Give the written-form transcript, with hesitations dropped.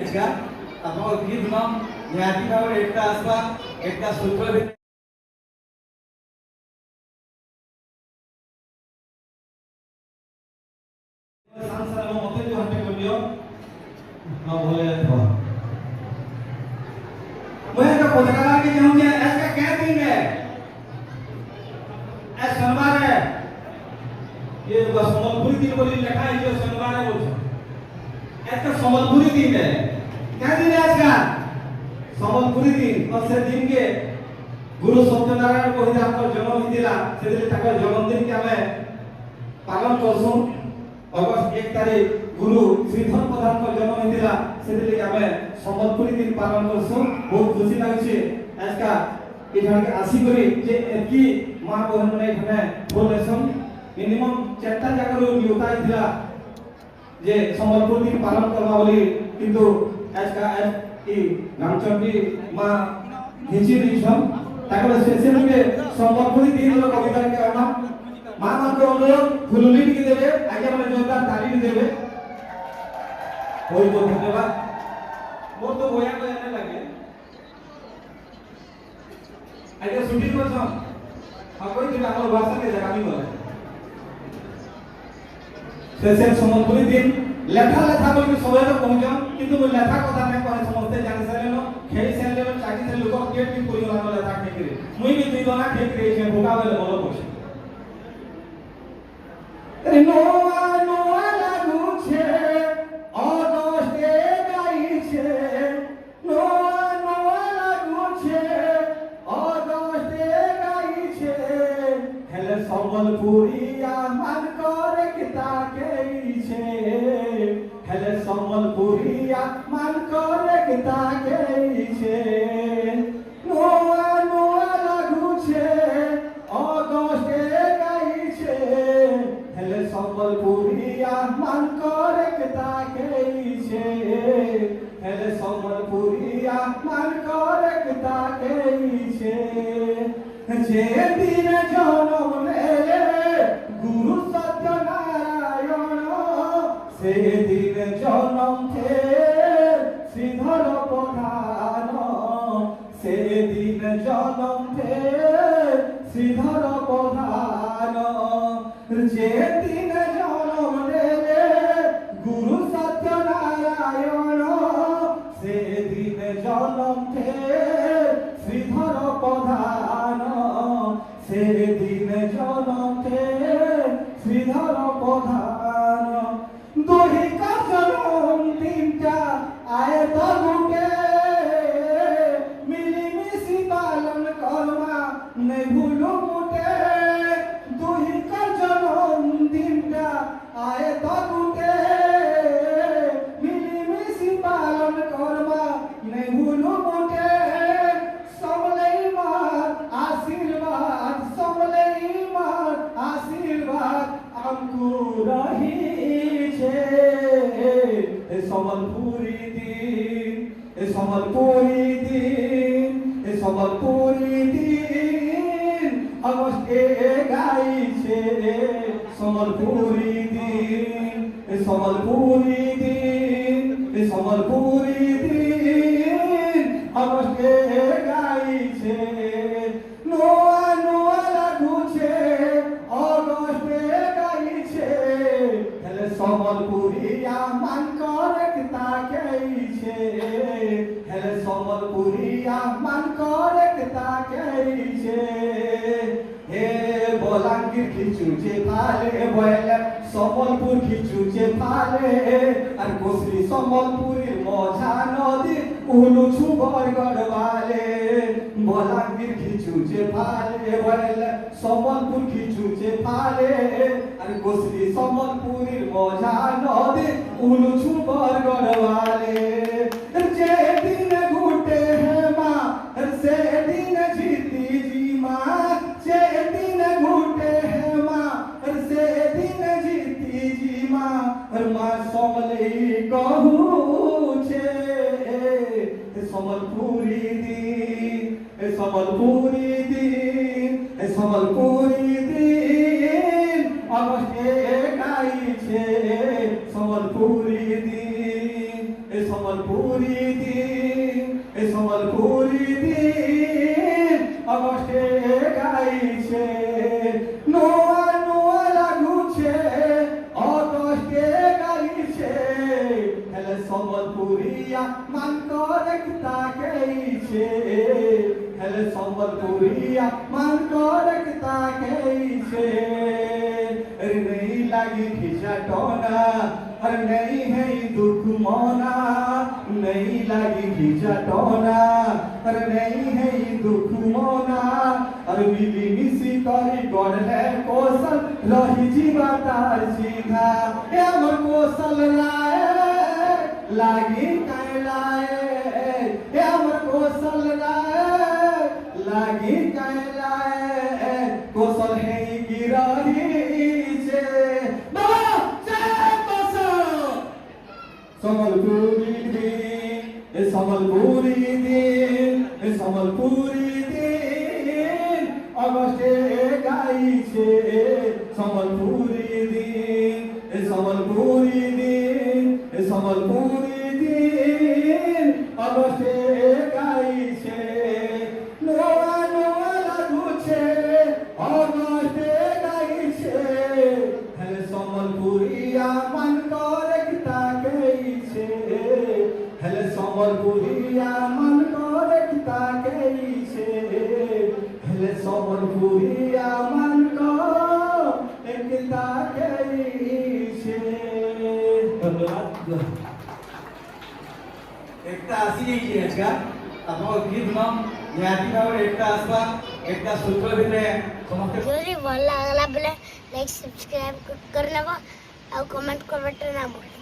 আপনার গীত নাম নিহাতি ভাবে একটা আসবা একটা সূত্র संसार में मते जो हटे करियो ना बोले तो मैं का पत्रकार के जाऊं कि ऐसा क्या दिन है ऐसा शनिवार है ये संबलपुरी दिन बोली लिखा है जो शनिवार है बोलছো ऐसा संबलपुरी दिन है क्या दिन है आज का संबलपुरी दिन और से दिन के गुरु सत्यनारायण को ही आपको जन्म दिला से दिन तक जन्मदिन के हमें पालन करसु अगस्त 1 तारीख गुरु श्रीधर प्रधान को जन्म दिला से दिन के हमें संबलपुरी दिन पालन करसु बहुत खुशी लागছে আজকা এখানে আসি করি যে কি মা বহন মানে এখানে বলেছেন মিনিমাম 4টা জায়গার নিউতাই দিলা যে সম্বলপুর দিন পালন করবা বলি কিন্তু আজকা এই রামচন্দ্রী মা ঘিচি দিছন তাহলে শেষে দিকে সম্বলপুরি দিন কবিতা কে আমরা মা মাকে অনুরোধ ফুলুলি দিকে দেবে আগে আমরা জোরদার তালি দেবে ওই তো ধন্যবাদ মোর তো বয়া বয়া লাগে আগে ছুটি করছন আকই দিন আমার ভাষা কে জানি বলে শেষে সম্বলপুরি দিন লেখা লেখা বলি সবাই তো পৌঁছন কিন্তু মই লেখা কথা নাই কয় সমস্তে জানি সারেন খেলি সারলে চাকি সারলে লোক কেট কি করি না লেখা খেকি মই বি দুই দনা খেকি রে ভোকা বলে বলো বসে নোয়া নোয়া লাগুছে অগস্টে গাইছে নোয়া নোয়া লাগুছে অগস্টে গাইছে হেলে সম্বলপুরিয়া মান করে কিতাকেইছে হেলে সম্বলপুরিয়া মান করে কিতাকেইছে নোয়া নোয়া লাগুছে অগস্টে গাইছে হেলে সম্বলপুরিয়া মান করে কিতাকেইছে হেলে সম্বলপুরিয়া মান করে কিতাকেইছে যে দিন জন্ম নেলে গুরু সত্যনারায়ণ সে দিন জন্ম থে শ্রীধর প্রধান সে দিন জন্ম থে শ্রীধর প্রধান যে দিন জন্ম নেলে গুরু সত্যনারায়ণ সে দিন জন্ম থে শ্রীধর প্রধান সে দিন জন্ম থে শ্রীধর প্রধান দোহি কা জন্ম দিনটা আয় তো গুটে মিলিমিশি পালন করবা নাই ভুলু মুটে দোহি কা জন্ম দিনটা আয় তো গুটে মিলিমিশি পালন করবা নাই ভুলু মুটে সমলাই মার আশীর্বাদ সমলাই মার আশীর্বাদ আমকু রহিছে এ সম্বলপুরি দিন এ সম্বলপুরি দিন এ সম্বলপুরি দিন অগস্টে গাইছে সম্বলপুরি দিন এ সম্বলপুরি দিন এ সম্বলপুরি দিন অগস্টে গাইছে নোয়া নোয়া লাগুছে অগস্টে গাইছে হেলে সম্বলপুরিয়া মান করে কিতাকেইছে হেলে সম্বলপুরিয়া মান করে কিতাকেইছে হে বলাঙ্গীর খিচুছে ফালে বয়লা সম্বলপুর খিচুছে ফালে আর কোসরি সম্বলপুরের মঝা নদী উলু ছুবর গড়বালে বলাঙ্গীর খিচুছে ফালে বয়লা সম্বলপুর খিচুছে ফালে আর কোসরি সম্বলপুরের মঝা নদী উলু ছুবর গড়বালে যে দিন ঘুটে হে মা সে দিন জিতি জি মা যে দিন ঘুটে হে মা সে দিন জিতি জি মা মা সমলাই কহুছে সম্বলপুরি দিন সম্বলপুরি দিন সম্বলপুরি দিন অগস্টে গাইছে সম্বলপুরি দিন সম্বলপুরি সম্বলপুরি দিন এ সম্বলপুরি দিন অগস্টে গাইছে নোয়া নোয়া লাগুছে অগস্টে গাইছে হেলে সম্বলপুরিয়া মান করে তাকাইছে হেলে সম্বলপুরিয়া মান করে তাকাইছে अरे नहीं लगी खिचटोना अरे नहीं है दुख मोना नहीं लगी खिचटोना अरे नहीं है दुख मोना अरे मिली मिसी करी गढ़ले कौशल रही जीवा तार सीधा ए हमर कौशल लाए लागी कैलाए ए हमर कौशल लाए लागी कैलाए कौशल है गिरही সম্বলপুরি দিন এ সম্বলপুরি দিন এ সম্বলপুরি দিন অগস্টে গাইছে সম্বলপুরি দিন এ সম্বলপুরি দিন এ সম্বলপুরি দিন অগস্টে গাইছে নোয়া নোয়া লাগুছে অগস্টে গাইছে হেলে সম্বলপুরিয়া মান করে তাকাইছে হেলে সম্বলপুরিয়া মান করে তাকাইছে হেলে সম্বলপুরিয়া মান করে তাকাইছে ধন্যবাদ একটা আসি যাইছে আজকা আপনার গীত নাম নিহাতি ভাবে একটা আসবা একটা সূত্র ভিতরে সমস্ত যদি ভাল লাগলা বলে লাইক সবস্ক্রাইব করে নেব আর কমেন্ট করতে না ভুলবেন।